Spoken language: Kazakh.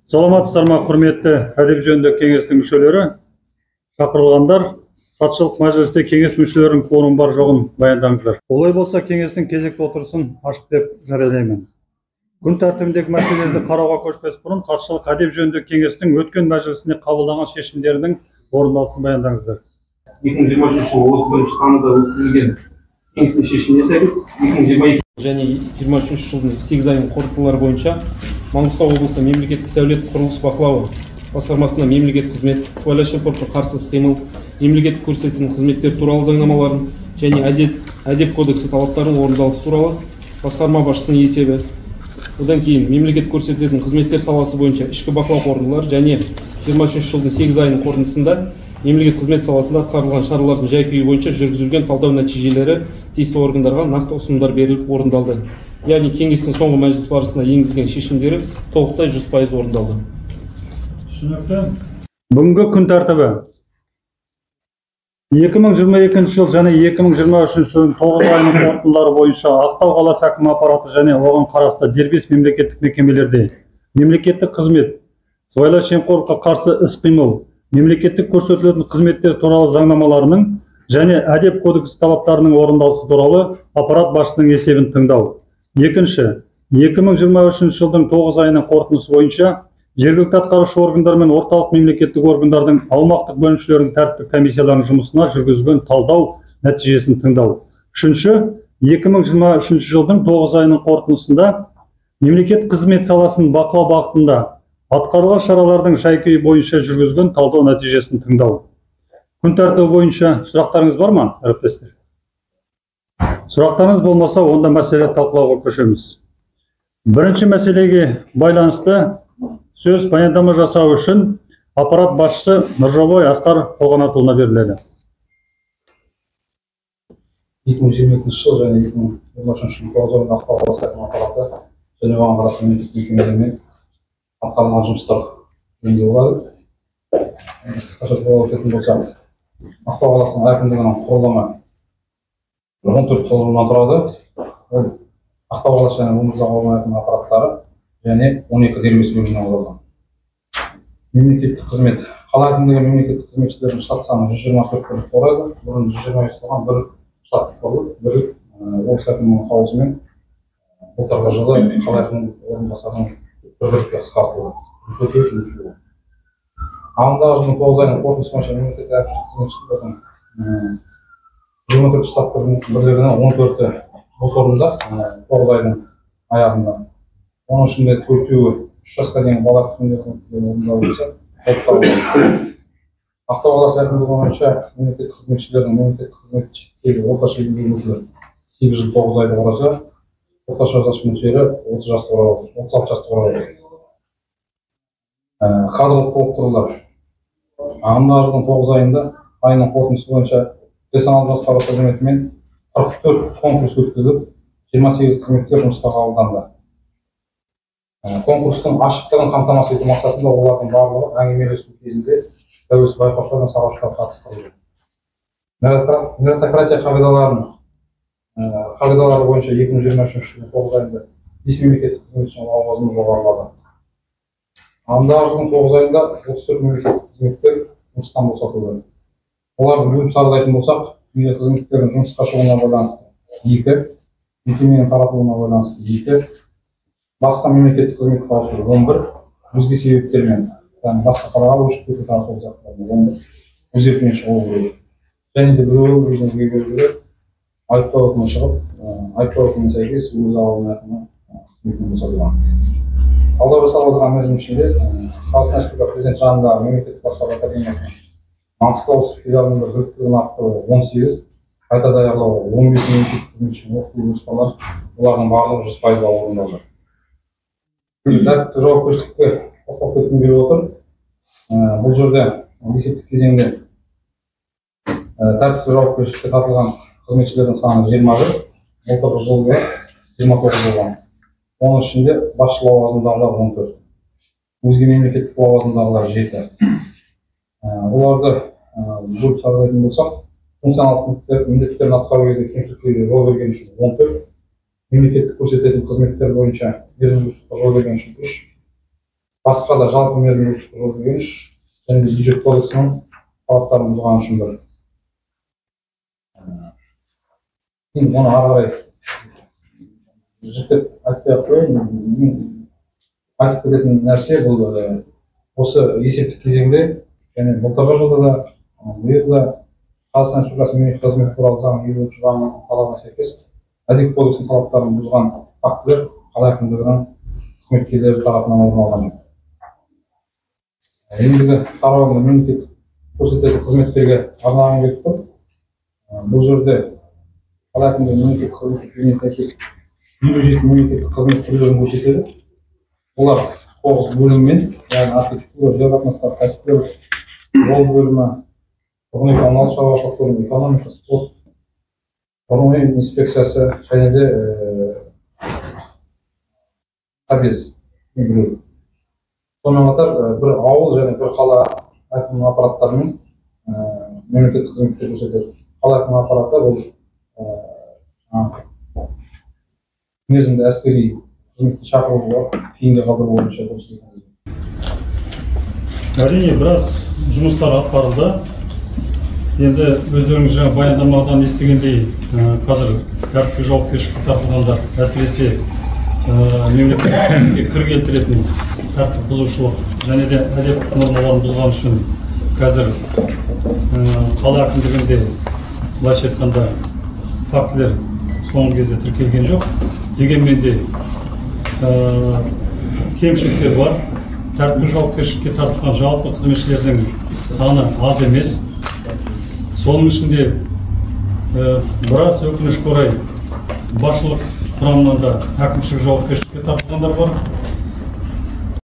Саламатсыздар ма, құрметті әдеп жөніндегі кеңестің мүшелері, шақырылғандар, хатшылық мәжілісте кеңес мүшелерінің кворумы бар жоғын баяндаңыздар. Олай болса, кеңестің кезекті отырысын ашық деп жариялаймын. Күн тәртібіндегі мәселелерді қарауға көшпес бұрын, хатшылық әдеп жөніндегі кеңестің өткен мәжілісінде қабылданған шешімдерінің орындалысын баяндаңыздар. 2023 жылы 31 тамызда өткізілген кеңестің шешіміне сәйкес 2022 және 23 жылдың 8 айының қорытындылары бойынша Маңғыстау облысы мемлекеттік сәулет құрылыс бақылауы басқармасына мемлекеттік қызмет, сыбайлас жемқорлыққа қарсы іс-қимыл, мемлекеттік көрсетілетін қызметтер туралы заңнамаларын және әдеп кодексі талаптарын орындалысы туралы басқарма басшысының есебі. Одан кейін мемлекеттік көрсетілетін қызметтер саласы бойынша ішкі бақылау қорытындылары және 23 жылдың 8 айының қорытындысында мемлекеттік қызмет саласында атқарылған шаралардың жай-күйі бойынша жүргізілген талдау нәтижелері тиісті органдарға нақты ұсынымдар беріліп орындалды. Яғни кеңестің соңғы мәжіліс барысында енгізген шешімдері толықтай 100% орындалды. Түсінікті. Бүгінгі күн тәртібі 2022 жыл және 2023 жылдың 9 айының қорытындылары бойынша Ақтау қаласы әкімі аппараты және оған қарасты дербес мемлекеттік мекемелерде мемлекеттік қызмет, сыбайлас жемқорлыққа қарсы іс-қимыл, мемлекеттік көрсетілетін қызметтер туралы заңнамаларының және әдеп кодексі талаптарының орындалысы туралы аппарат басшысының есебін тыңдау. Екінші, 2023 жылдың 9 айының қорытындысы бойынша жергілікті атқарушы органдар мен орталық мемлекеттік органдардың аумақтық бөлімшелерінің тәртіптік комиссияларының жұмысына жүргізілген талдау нәтижесін тыңдау. Үшінші, 2023 жылдың 9 айының қорытындысында мемлекеттік қызмет саласын бақылау бағытында атқарылған шаралардың жай-күйі бойынша жүргізген талдау нәтижесін тыңдау. Күн тәртібі бойынша сұрақтарыңыз бар ма, әріптестер? Сұрақтарыңыз болмаса, онда мәселе талқылауға көшеміз. Бірінші мәселеге байланысты сөз баяндама жасау үшін аппарат басшысы Нұржаубай Асқар Қолғанатұлына беріледі. 2022 жыл және 2023 жылдың 9 айында Ақтау қаласы әкімі аппараты және оған қарасты мемлекеттік мекемелермен атқарылған жұмыстар жөнінде болады. Қысқаша тоқталып өтетін болсақ, Ақтау қаласының әкімдігінің құрылымы 14 құрылымнан тұрады. Ол Ақтау қаласы және Омырзақ ауданы әкімі аппараттары және 12 дербес бөлімнен құралған. Мемлекеттік қызмет, қала әкімдігі мемлекеттік қызметшілердің штат саны 124 бірлік құрайды. Бұрын 120 болған бір штаттық бірлік облыс әкімінің қаулысымен былтырғы жылы қала әкімінің орынбасарының бір бірлікке қысқартылды. Ағымдағы жылдың 9 айының қорытындысы бойынша мемлекеттік қызметшілердің 24 штаттық бірлігінің 14-і бос орында 9 айдың аяғында. Оның ішінде 4-і 3 жасқа дейінгі бала күтімдердің орындалу болса, Ақтау қаласы әкімдігі бойынша мемлекеттік қызметшілердің мемлекеттік қызметтегі орташа еңбек 8 жыл 9 айды құраса, орташа жас мөлшері 36 жасты құрайды. Кадрлық толықтырулар. Ағымдағы жылдың 9 айының қорытындысы бойынша персонал басқару қызметімен 44 конкурс өткізіліп, 28 қызметкер жұмысқа қабылданды. Конкурстың ашықтығын қамтамасыз ету мақсатында олардың барлығы әңгімелесу кезінде тәуелсіз байқаушылар мен сарапшылар қатыстырылды. Меритократия қағидалары бойынша 2023 жылдың 9 айында 5 мемлекеттік қызметшінің лауазымы жоғарылады. Ағымдағы жылдың 9 айында 34 мемлекеттік қызметтер жұмыстан босатылды. Олардың бөлім саралайтын болсақ, қызметтердің жұмысқа шығуына байланысты 2, мекеменің таратылуына байланысты 2, басқа мемлекеттік қызметке ауысу 11, өзге себептермен, басқа қалаға көшіп кету тағы сол заттардың 11, өз еркімен шығуы керек. Және де біреуі өзінің кейбіреулері айыптау үкімі шығып, айыптау үкіміне сәйкес өз ауылының әкімі қызметінен босатылған. Талдау жасалып отырған мерзім ішінде Қазақстан Республикасы президент жанындағы мемлекеттік басқару академиясының Маңғыстау облыстық филиалының біліктілігін арттыруға 18, қайта даярлауға 15 мемлекеттік қызметшіні оқыту жоспарлар, олардың барлығы 100% орындалды. Тәртіптік жауапкершілікке тоқталып кеткім келіп отыр. Бұл жерде есептік кезеңде тәртіптік жауапкершілікке тартылған қызметшілердің саны 21, былтырғы жылы 29 болған. Оның ішінде басшы лауазымдағылар 14, өзге мемлекеттік лауазымдағылар 7. Оларды бөліп саралайтын болсақ, функционалдық міндеттерін атқару кезінде кемшіліктерге жол берген үшін 14, мемлекеттік көрсететін қызметтер бойынша жол берген үшін 3, басқа да жалпы мерзімді жол бергені және де бюджет кодексінің талаптарын бұзғаны үшіндір. Енді оны ары қарай жіктеп айтпай ақ қояйын. Айтып кететін нәрсе бұл осы есептік кезеңде және былтырғы жылда да биыл да Қазақстан Республикасы мемлекеттік қызмет туралы заңның 20-ші бабының талабына сәйкес әдеп кодексінің талаптарын бұзған фактілер қала әкімдігінің қызметкерлері тарапынан орын алған жоқ. Ендігі қарауымды мемлекеттік көрсететін қызметтерге арнаған келіп тұр. Бұл жерде қала әкімдігі мемлекеттік қызмет түріне сәйкес 57 мемлекеттік қызмет түрлерін көрсетеді. Олар 9 бөліммен, яғни архитектура, жер қатынастары, кәсіпкерлік, жол бөлімі, тұрғын үй коммуналдық шаруашылық бөлімі, экономика, спорт, тұрғын үй инспекциясы және де табиғи бөлім. Сонымен қатар бір ауыл және бір қала әкімінің аппараттарымен мемлекеттік қызметтер көрсетеді. Қала әкімінің аппараты бұл мерзімді әскери қызметке шақыру кейінге қалдыру бойынша көрсетілген. Әрине біраз жұмыстар атқарылды. Енді өздеріңіз жаңа баяндамадан естігендей, қазір тәртіптік жауапкершілікке тартылғандар, әсіресе мемлекетке кір келтіретін тәртіп бұзушылық және де әдеп нормаларын бұзған үшін қазір қала әкімдігінде былайша айтқанда фактілер соңғы кезде тіркелген жоқ. Дегенмен де кемшіліктер бар. Тәртіптік жауапкершілікке тартылған жалпы қызметшілердің саны аз емес. Соның ішінде біраз өкінішке орай басшылық құрамынан да әкімшілік жауапкершілікке тартылғандар бар.